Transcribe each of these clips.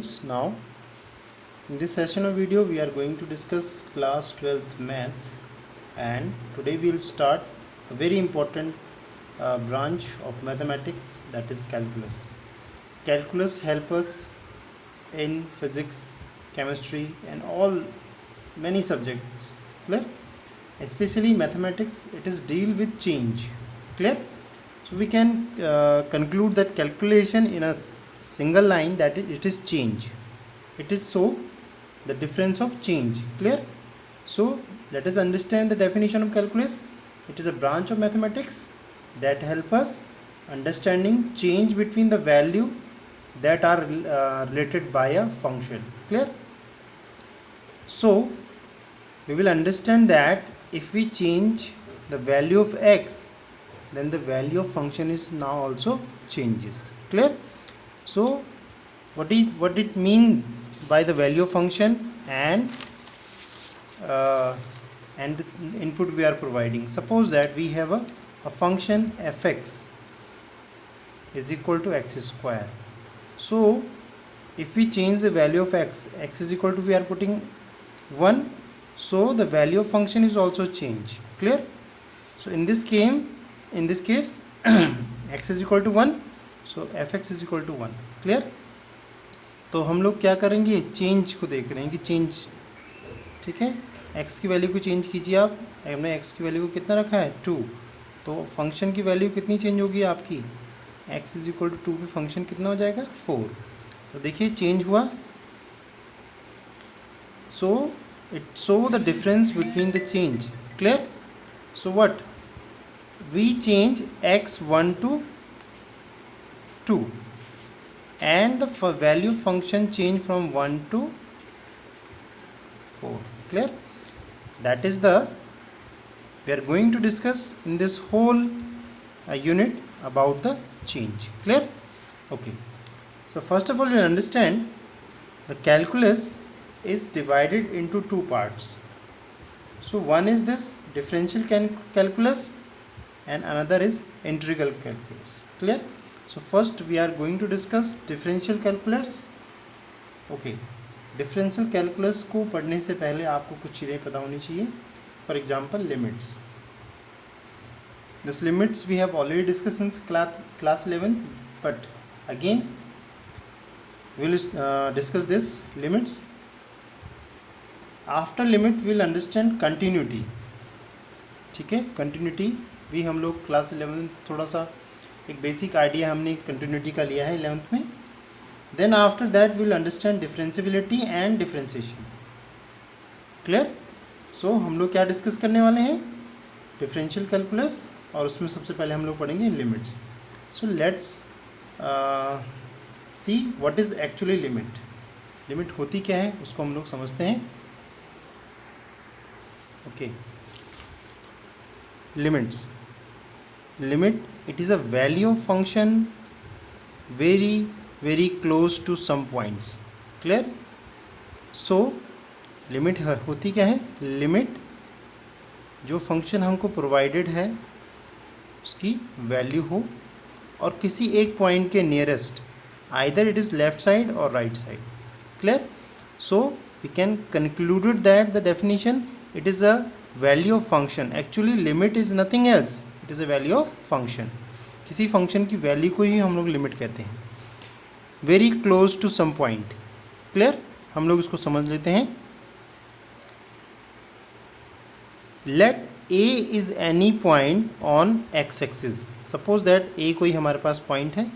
students, now in this session of video we are going to discuss class 12th maths, and today we will start a very important branch of mathematics, that is calculus. Calculus help us in physics, chemistry and all many subjects, clear? Especially mathematics, it is deal with change, clear? So we can conclude that calculation in a single line, that it is change. It is so the difference of change, clear? So let us understand the definition of calculus. It is a branch of mathematics that help us understanding change between the value that are related by a function, clear? So we will understand that if we change the value of x, then the value of function is now also changes, clear? So what it mean by the value of function and the input we are providing. Suppose that we have a function fx is equal to x square. So if we change the value of x is equal to, we are putting 1, so the value of function is also changed, clear? So in this case x is equal to 1, so fx is equal to 1, clear? तो हम लोग क्या करेंगे, change को देख रहे हैं कि चेंज, ठीक है, x की वैल्यू को चेंज कीजिए आप. हमने x की वैल्यू को कितना रखा है 2, तो फंक्शन की वैल्यू कितनी चेंज होगी आपकी, x इज इक्वल टू 2 पे फंक्शन कितना हो जाएगा 4. तो देखिए चेंज हुआ. सो it show the difference between the change, clear? So what, we change x1 to 2 and the value function change from 1 to 4, clear? That is the we are going to discuss in this whole unit about the change, clear? Okay, so first of all you understand the calculus is divided into two parts. So one is this differential calculus and another is integral calculus, clear? So first we are going to discuss differential calculus. Okay, differential calculus को पढ़ने से पहले आपको कुछ चीज़ें पता होनी चाहिए. For example, limits. This limits we have already discussed in class 11th, but again we will discuss this limits. After limit will understand continuity, ठीक है? कंटिन्यूटी भी हम लोग क्लास 11 थोड़ा सा एक बेसिक आइडिया हमने कंटिन्यूटी का लिया है 11th में. Then after that will understand differentiability and differentiation, clear? So हम लोग क्या डिस्कस करने वाले हैं, डिफरेंशियल कैलकुलस, और उसमें सबसे पहले हम लोग पढ़ेंगे limits. So let's see what is actually limit. Limit होती क्या है उसको हम लोग समझते हैं. Okay, limits. Limit, it is a value of function very close to some points, clear? So limit होती क्या है, लिमिट जो फंक्शन हमको प्रोवाइडेड है उसकी वैल्यू हो और किसी एक पॉइंट के nearest, either it is left side और right side, clear? So we can concluded that the definition, it is a value of function. Actually limit is nothing else, it is a value of function. किसी function की value को ही हम लोग limit कहते हैं. Very close to some point, clear? हम लोग इसको समझ लेते हैं. Let a is any point on x axis. Suppose that a कोई हमारे पास पॉइंट है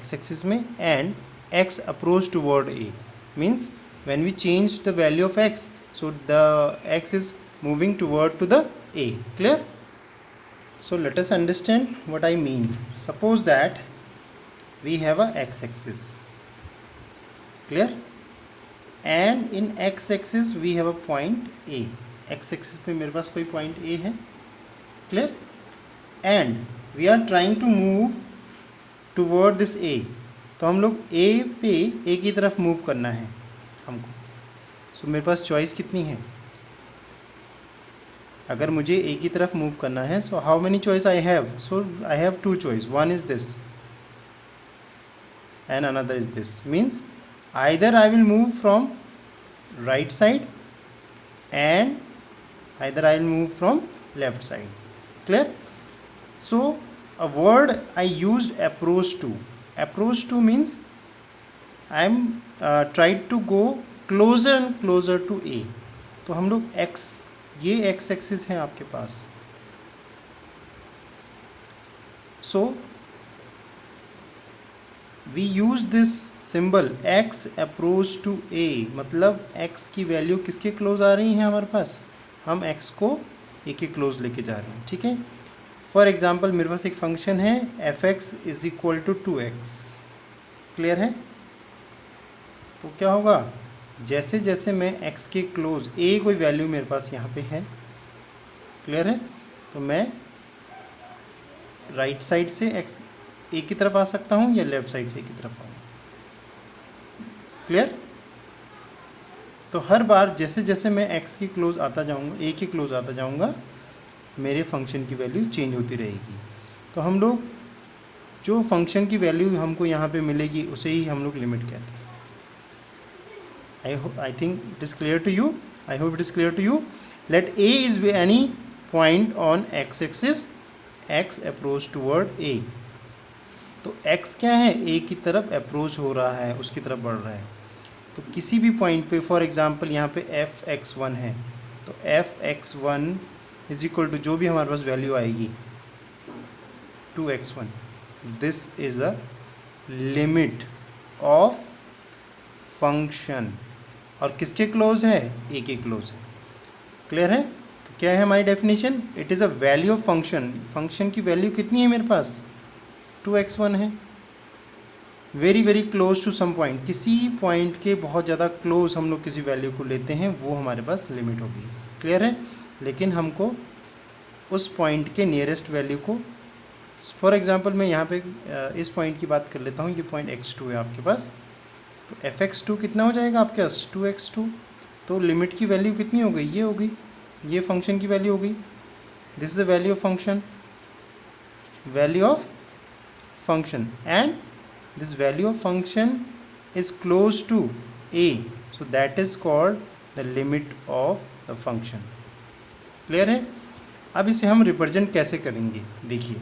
x एक्सिस में and x approach toward a, means when we change the value of x, so the x is moving toward to the a, clear? So let us understand what I mean. Suppose that we have a x axis, clear? And in x axis we have a point a. x axis पे मेरे पास कोई point a है, clear? And we are trying to move toward this a. तो हम लोग a पे a की तरफ मूव करना है हमको. सो मेरे पास चॉइस कितनी है, अगर मुझे ए की तरफ मूव करना है. So how many choice I have, so I have 2 choice. One is this and another is this, means either I will move from right side and either I will move from left side. Clear? So a word I used approach to. Approach to means I am tried to go closer and closer to A. तो हम लोग x, ये x axis है आपके पास. So we use this symbol x approach to A. मतलब x की value किसके close आ रही है हमारे पास, हम x को A के क्लोज लेके जा रहे हैं. ठीक है. फॉर एग्जाम्पल मेरे पास एक फंक्शन है fx is equal to 2x. Clear है? तो क्या होगा, जैसे जैसे मैं x के क्लोज, a कोई वैल्यू मेरे पास यहाँ पे है. क्लियर है? तो मैं राइट साइड से x a की तरफ आ सकता हूँ या लेफ्ट साइड से a की तरफ आऊँ. क्लियर? तो हर बार जैसे जैसे मैं x के क्लोज आता जाऊँगा, a के क्लोज आता जाऊँगा, मेरे फंक्शन की वैल्यू चेंज होती रहेगी. तो हम लोग जो फंक्शन की वैल्यू हमको यहाँ पे मिलेगी उसे ही हम लोग लिमिट कहते हैं. I think it is clear to you. I hope it is clear to you. Let A is any point on x-axis, x approach toward A. तो x क्या है, A की तरफ अप्रोच हो रहा है, उसकी तरफ बढ़ रहा है. तो किसी भी पॉइंट पे, फॉर एग्जांपल यहाँ पे f(x1) है, तो f(x1) इज इक्वल टू जो भी हमारे पास वैल्यू आएगी 2x1. This is the limit of function. और किसके क्लोज है, ए के क्लोज है. क्लियर है? तो क्या है हमारी definition, it is a value of function. Function की वैल्यू कितनी है मेरे पास, 2x1 है. Very very close to some point, किसी पॉइंट के बहुत ज़्यादा क्लोज हम लोग किसी वैल्यू को लेते हैं, वो हमारे पास लिमिट होगी. क्लियर है? लेकिन हमको उस पॉइंट के नियरेस्ट वैल्यू को, फॉर एग्जांपल मैं यहाँ पे इस पॉइंट की बात कर लेता हूँ. ये पॉइंट x2 है आपके पास. तो fx2 कितना हो जाएगा आपके पास, 2x2. तो लिमिट की वैल्यू कितनी हो गई, ये हो गई, ये फंक्शन की वैल्यू हो गई. This is the value of function, value of function, and this value of function is close to a. So that is called the limit of the function. Clear है? अब इसे हम रिप्रेजेंट कैसे करेंगे, देखिए.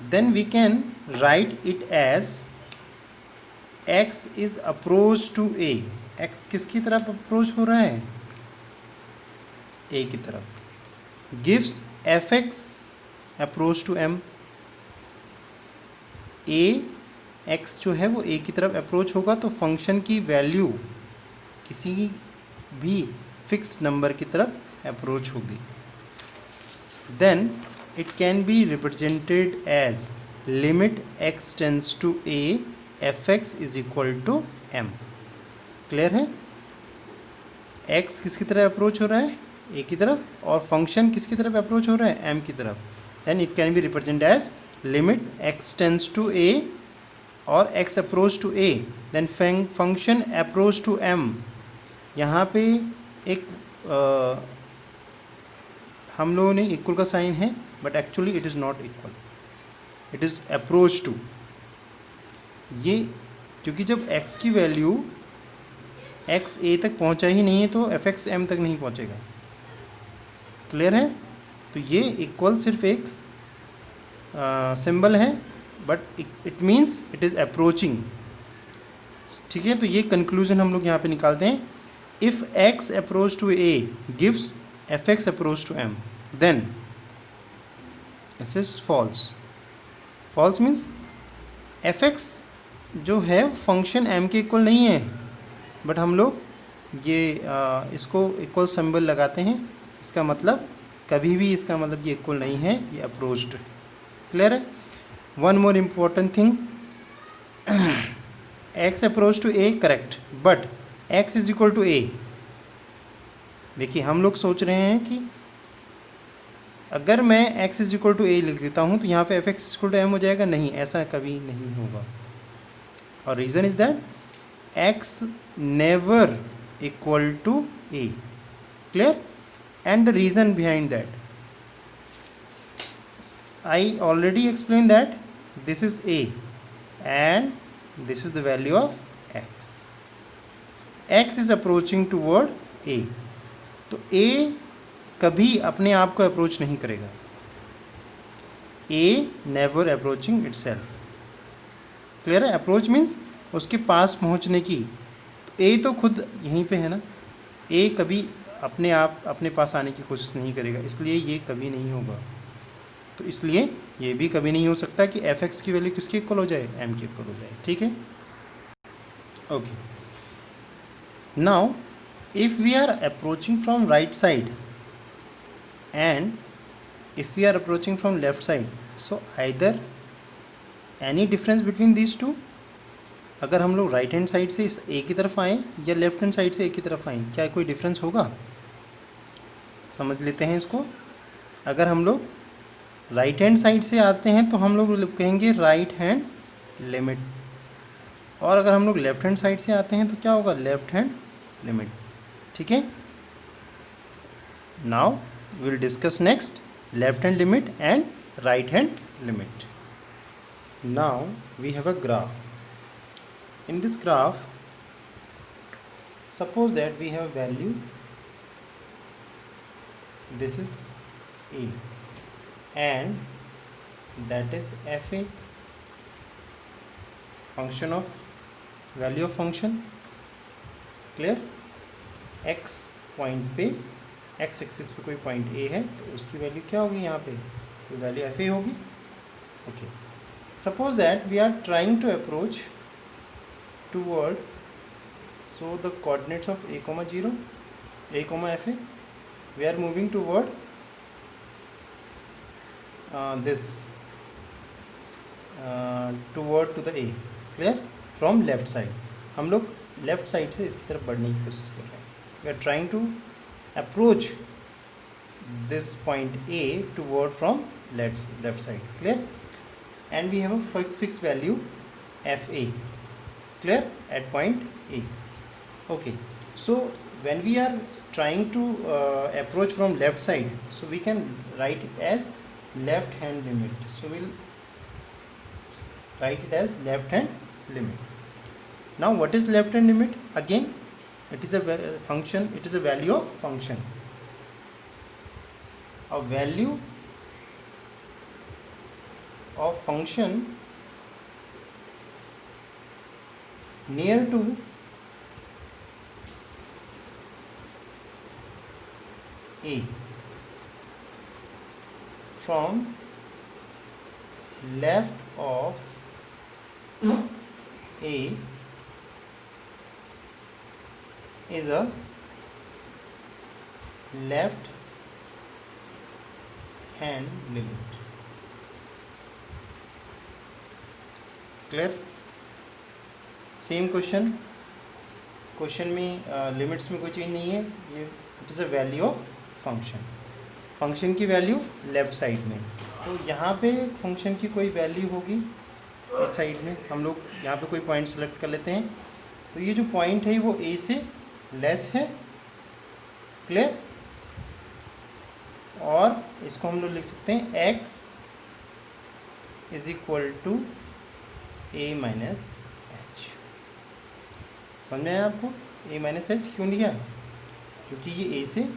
Then we can write it as x is approach to A. x किसकी तरफ approach हो रहा है, A की तरफ. gives fx approach to m. x जो है वो A की तरफ अप्रोच होगा, तो फंक्शन की वैल्यू किसी भी फिक्स नंबर की तरफ अप्रोच होगी. Then it can be represented as limit x tends to a fx is equal to m. Clear है? x किसकी तरफ अप्रोच हो रहा है, a की तरफ, और फंक्शन किसकी तरफ अप्रोच हो रहा है, m की तरफ. then it can be represented as limit x tends to a और x approach to a, then function approach to m. यहाँ पे एक हम लोगों ने इक्वल का साइन है, but actually it is not equal, it is approach to. ये क्योंकि जब x की वैल्यू x a तक पहुंचा ही नहीं है तो fx m तक नहीं पहुंचेगा. क्लियर है? तो ये इक्वल सिर्फ एक सिंबल है, but it means it is approaching. ठीक है? तो ये कंक्लूजन हम लोग यहाँ पे निकालते हैं. If x approach to a gives fx approach to m, then this is false. False means fx जो है फंक्शन m के इक्वल नहीं है, बट हम लोग ये इसको इक्वल सिंबल लगाते हैं. इसका मतलब कभी भी इसका मतलब ये इक्वल नहीं है, ये अप्रोच्ड. क्लियर है? One more important thing, x approach to a correct, but x is equal to a. देखिए हम लोग सोच रहे हैं कि अगर मैं x is equal to a लिख देता हूँ तो यहाँ पे fx इक्वल टू m हो जाएगा. नहीं, ऐसा कभी नहीं होगा. और reason is that x never equal to a. Clear? And the reason behind that, I already explained that this is a and this is the value of x. x is approaching toward a, तो a कभी अपने आप को approach नहीं करेगा. a never approaching itself. Clear है? Approach means उसके पास पहुंचने की. तो a तो खुद यहीं पे है ना, a कभी अपने आप अपने पास आने की कोशिश नहीं करेगा, इसलिए ये कभी नहीं होगा. तो इसलिए ये भी कभी नहीं हो सकता कि एफ एक्स की वैल्यू किसके इक्वल हो जाए, एम के इक्वल हो जाए. ठीक है, okay. Now if we are approaching from right side and if we are approaching from left side, so either any difference between these two. अगर हम लोग राइट हैंड साइड से इस ए की तरफ आएँ या लेफ्ट हैंड साइड से ए की तरफ आएँ, क्या कोई डिफरेंस होगा? समझ लेते हैं इसको. अगर हम लोग राइट हैंड साइड से आते हैं तो हम लोग कहेंगे राइट हैंड लिमिट, और अगर हम लोग लेफ्ट हैंड साइड से आते हैं तो क्या होगा, लेफ्ट हैंड लिमिट. ठीक है, now we will discuss next left hand limit and right hand limit. Now we have a graph. In this graph suppose that we have value, this is a and that is fa, function of value of function. Clear? x point पे, x axis पे कोई point a है तो उसकी value क्या होगी, यहाँ पे कोई वैल्यू fa होगी. Okay, suppose that we are trying to approach toward, so the coordinates of a comma 0, a comma fa, we are moving toward this toward to the a. clear? from left side, हम लोग left side से इसकी तरफ बढ़ने की कोशिश कर रहे हैं. we are trying to approach this point a toward from left side. clear? and we have a fixed value fa. clear? at point a. okay, so when we are trying to approach from left side, so we can write it as left hand limit. so we'll write it as left hand limit. now what is left hand limit? again it is a function, it is a value of function, a value of function near to a from left of a is a left hand limit. Clear? Same question में limits में कोई change नहीं है. ये it is a value of function की value left side में. तो यहाँ पे फंक्शन की कोई वैल्यू होगी इस साइड में. हम लोग यहाँ पे कोई पॉइंट सेलेक्ट कर लेते हैं. तो ये जो पॉइंट है वो a से लेस है. क्लियर? और इसको हम लोग लिख सकते हैं x is equal to a minus h. समझ में आया आपको? a माइनस एच क्यों लिया? क्योंकि ये a से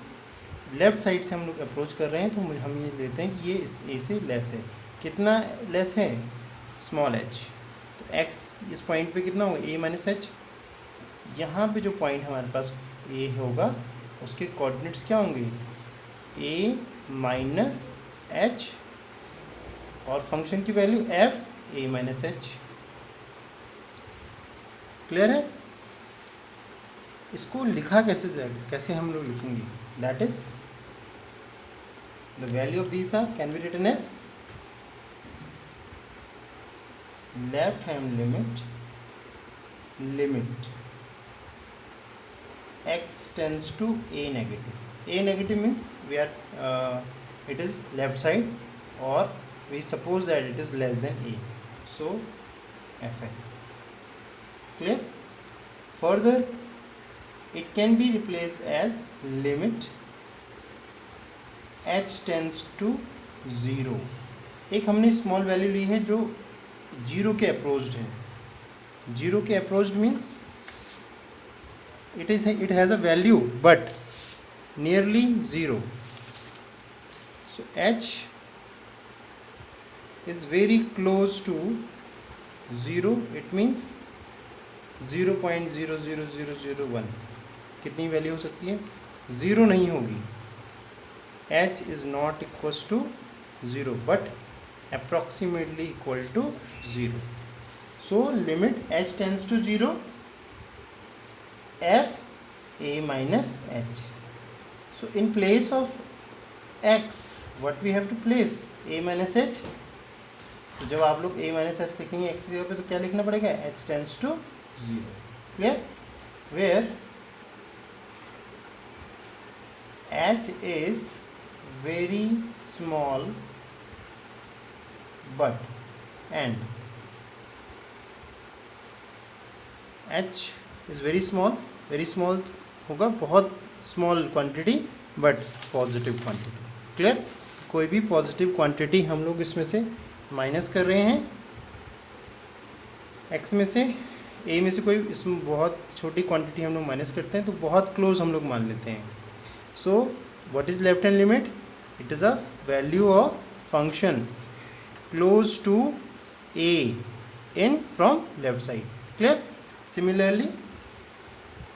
लेफ़्ट साइड से हम लोग अप्रोच कर रहे हैं, तो हम ये लेते हैं कि ये इस a से लेस है. कितना लेस है? Small h. तो x इस पॉइंट पे कितना होगा? a minus H. यहाँ पे जो पॉइंट हमारे पास a होगा उसके कोऑर्डिनेट्स क्या होंगे? a माइनस एच और फंक्शन की value f a minus h. Clear है? इसको लिखा कैसे जाएगा, कैसे हम लोग लिखेंगे? That is the value of these are can be written as left hand limit x tends to a negative. a negative means we are it is left side, or we suppose that it is less than a, so fx. clear? Further it can be replaced as limit h tends to 0. एक हमने small value ली है जो zero के approached है. Zero के approached means it has a value but nearly zero. So h is very close to zero. It means 0.00001. कितनी value हो सकती है? ज़ीरो नहीं होगी. h is not equals to zero but approximately equal to zero. So limit h tends to zero, f a minus h. So in place of x what we have to place? a minus h. तो जब आप लोग a minus h लिखेंगे x की जगह पे तो क्या लिखना पड़ेगा? h tends to zero. Clear? Where h is very small but and h is very small होगा, बहुत small quantity but positive quantity. Clear? कोई भी पॉजिटिव क्वांटिटी हम लोग इसमें से माइनस कर रहे हैं x में से, a में से कोई इसमें बहुत छोटी क्वांटिटी हम लोग माइनस करते हैं तो बहुत क्लोज हम लोग मान लेते हैं. So what is left hand limit? It is a value of function close to a in from left side. Clear? Similarly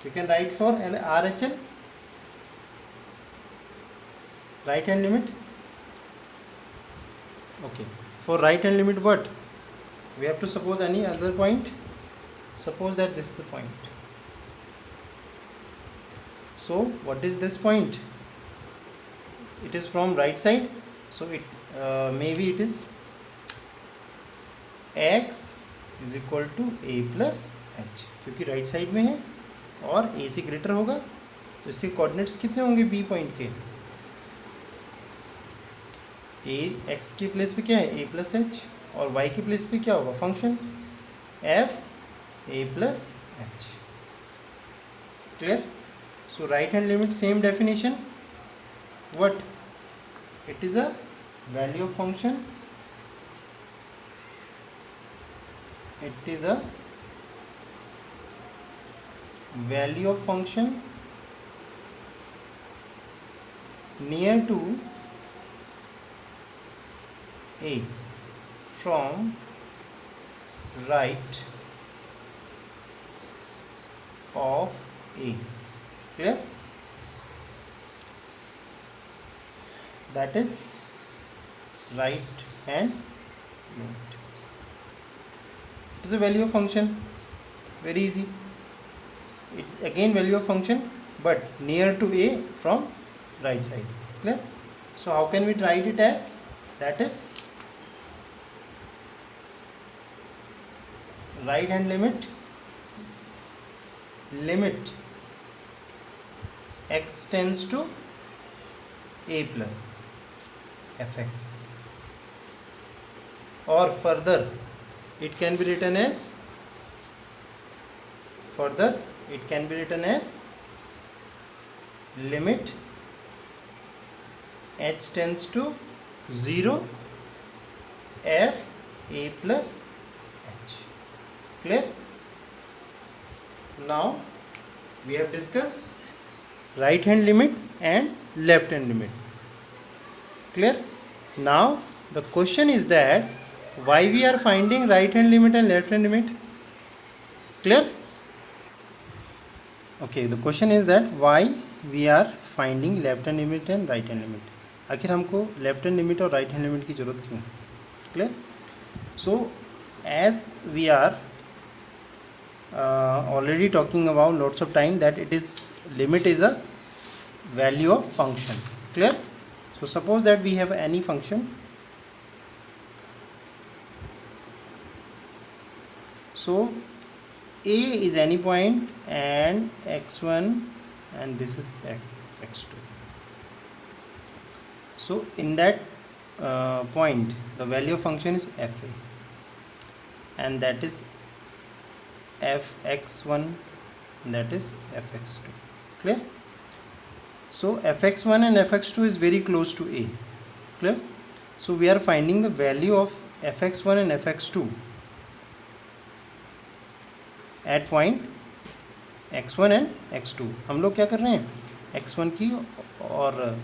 you can write for RHL, right hand limit. Okay, for right hand limit what? We have to suppose any other point. Suppose that this is the point. So what is this point? It is from right side, so it maybe it is x is equal to a plus h, क्योंकि right side में है और a से greater होगा तो इसके coordinates कितने होंगे b पॉइंट के? a x के प्लेस पे क्या है? a प्लस एच, और y के प्लेस पे क्या होगा? Function f a plus H. Clear? So right hand limit same definition. What? It is a value of function. It is a value of function near to a from right of a. Clear? That is right hand limit. It is a value of function, very easy. It again value of function but near to a from right side. Clear? So how can we write it as? That is right hand limit x tends to a plus fx, or further it can be written as limit h tends to 0 f a plus h. Clear? Now we have discussed right hand limit and left hand limit. Clear? Now the question is that why we are finding right hand limit and left hand limit? Clear? Okay, the question is that why we are finding left hand limit and right hand limit. आखिर हमको left hand limit और right hand limit की ज़रूरत क्यों? Clear? So as we are already talking about lots of time that it is limit is a value of function. Clear? So suppose that we have any function. So a is any point and x1 and this is x2. So in that point the value of function is fa and that is fx1 and that is fx2. Clear? So fx1 and fx2 is very close to a. Clear? So we are finding the value of fx1 and fx2 at point x1 and x2। हम लोग क्या कर रहे हैं, x1 की और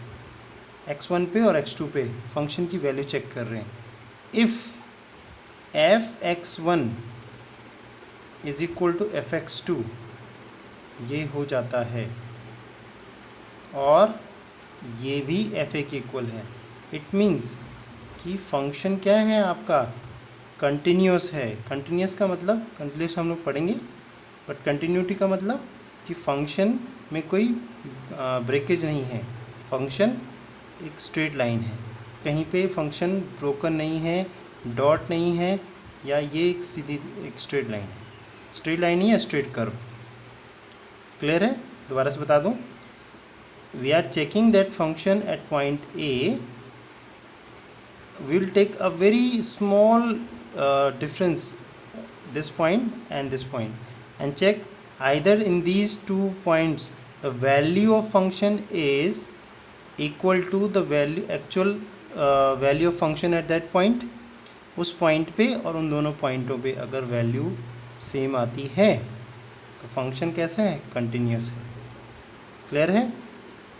x1 पे और x2 पे फंक्शन की वैल्यू चेक कर रहे हैं। If f(x1) is equal to f(x2) ये हो जाता है और ये भी fa के इक्वल है, इट मीन्स कि फंक्शन क्या है आपका, कंटिन्यूस है। कंटिन्यूस का मतलब, कंटिन्यूस हम लोग पढ़ेंगे, बट कंटिन्यूटी का मतलब कि फंक्शन में कोई ब्रेकेज नहीं है, फंक्शन एक स्ट्रेट लाइन है, कहीं पे फंक्शन ब्रोकन नहीं है, डॉट नहीं है, या ये एक सीधी एक स्ट्रेट लाइन है, स्ट्रेट लाइन ही है, स्ट्रेट कर्व। क्लियर है? दोबारा से बता दूं, we are checking that function at point a will take a very small difference, this point and this point, and check either in these 2 points the value of function is equal to the value actual value of function at that point। उस point पे और उन दोनों पॉइंटों पे अगर value same आती है तो फंक्शन कैसा है, कंटिन्यूस है। क्लियर है?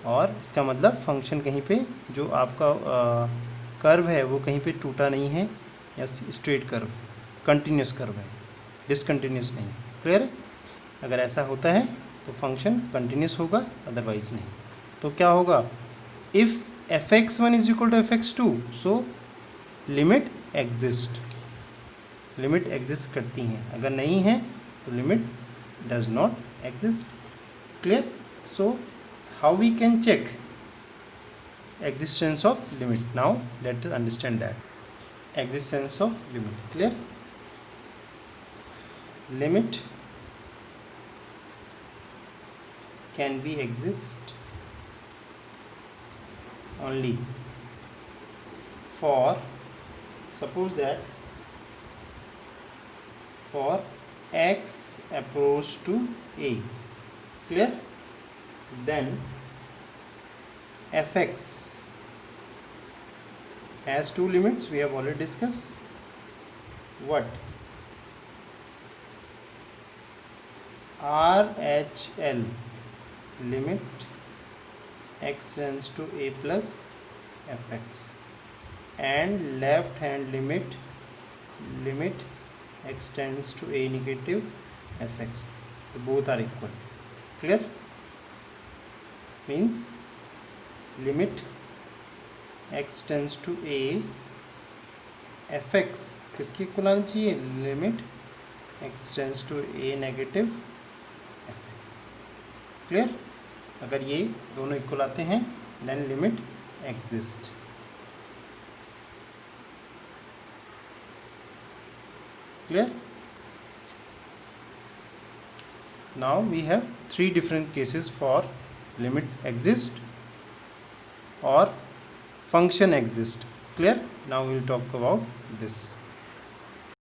और इसका मतलब फंक्शन कहीं पे जो आपका कर्व है वो कहीं पे टूटा नहीं है, या स्ट्रेट कर्व, कंटिन्यूस कर्व है, डिसकंटिन्यूस नहीं। क्लियर है? अगर ऐसा होता है तो फंक्शन कंटिन्यूस होगा, अदरवाइज नहीं। तो क्या होगा, if f(x1) is equal to f(x2) so limit exist, limit exist करती हैं, अगर नहीं है तो limit does not exist. Clear? So how we can check existence of limit? Now let us understand that existence of limit. Clear? Limit can be exist only for, suppose that for x approach to a, clear, then fx has 2 limits, we have already discussed. What? RHL, limit x tends to a plus fx, and left hand limit, limit x tends to a negative fx, so both are equal. Clear? Means limit x tends to a fx किसकी equal आनी चाहिए, limit x tends to a negative fx। Clear? अगर ये दोनों equal आते हैं then limit exist. Clear? Now we have 3 different cases for limit exist or function exist. Clear? Now we will talk about this.